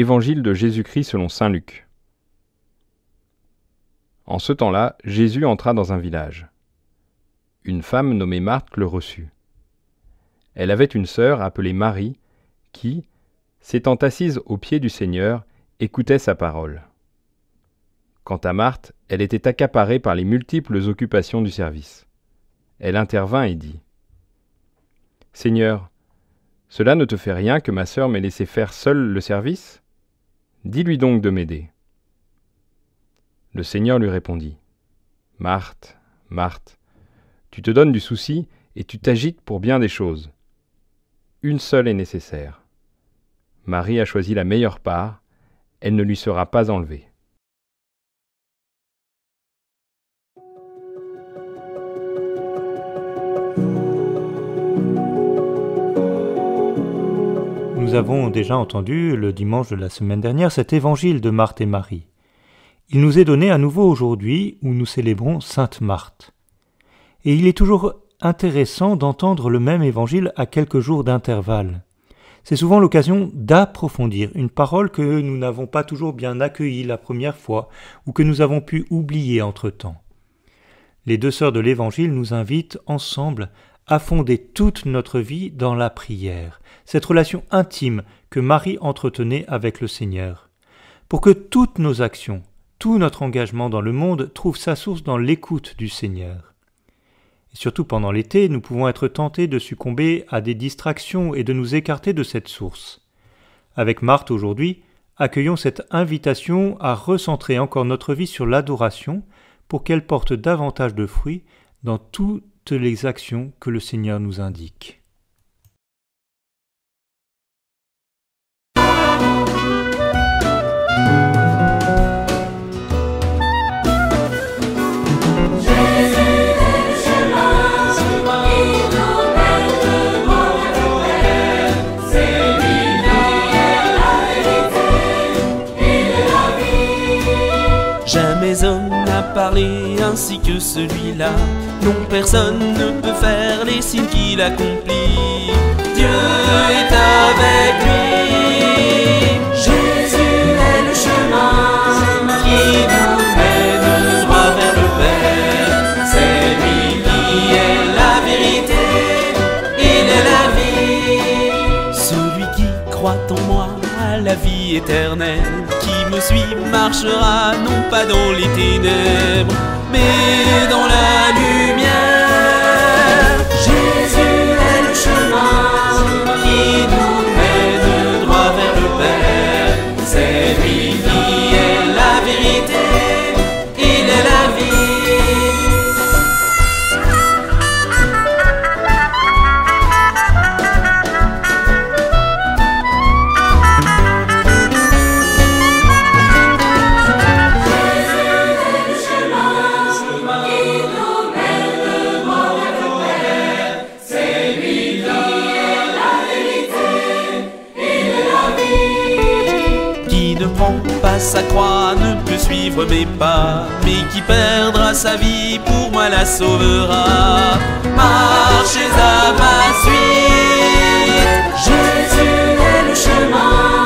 Évangile de Jésus-Christ selon saint Luc. En ce temps-là, Jésus entra dans un village. Une femme nommée Marthe le reçut. Elle avait une sœur appelée Marie qui, s'étant assise aux pieds du Seigneur, écoutait sa parole. Quant à Marthe, elle était accaparée par les multiples occupations du service. Elle intervint et dit : « Seigneur, cela ne te fait rien que ma sœur m'ait laissé faire seule le service ? Dis-lui donc de m'aider. » Le Seigneur lui répondit : « Marthe, Marthe, tu te donnes du souci et tu t'agites pour bien des choses. Une seule est nécessaire. Marie a choisi la meilleure part, elle ne lui sera pas enlevée. » Nous avons déjà entendu le dimanche de la semaine dernière cet évangile de Marthe et Marie. Il nous est donné à nouveau aujourd'hui où nous célébrons Sainte Marthe. Et il est toujours intéressant d'entendre le même évangile à quelques jours d'intervalle. C'est souvent l'occasion d'approfondir une parole que nous n'avons pas toujours bien accueillie la première fois ou que nous avons pu oublier entre-temps. Les deux sœurs de l'évangile nous invitent ensemble à fonder toute notre vie dans la prière, cette relation intime que Marie entretenait avec le Seigneur, pour que toutes nos actions, tout notre engagement dans le monde trouve sa source dans l'écoute du Seigneur. Et surtout pendant l'été, nous pouvons être tentés de succomber à des distractions et de nous écarter de cette source. Avec Marthe aujourd'hui, accueillons cette invitation à recentrer encore notre vie sur l'adoration pour qu'elle porte davantage de fruits dans toutes les actions que le Seigneur nous indique. Jamais homme n'a parlé ainsi que celui-là. Non, personne ne peut faire les signes qu'il accomplit. Dieu est avec lui. Jésus est le chemin qui nous mène droit vers le Père. C'est lui qui est la vérité, il est la vie. Celui qui croit en moi a la vie éternelle. Qui me suit marchera non pas dans les ténèbres, mais dans la lumière. Jésus est le chemin qui nous mène droit vers le Père. C'est lui qui est la vérité, il est la vie. Pas sa croix ne peut suivre mes pas, mais qui perdra sa vie pour moi la sauvera. Marchez à ma suite, Jésus est le chemin.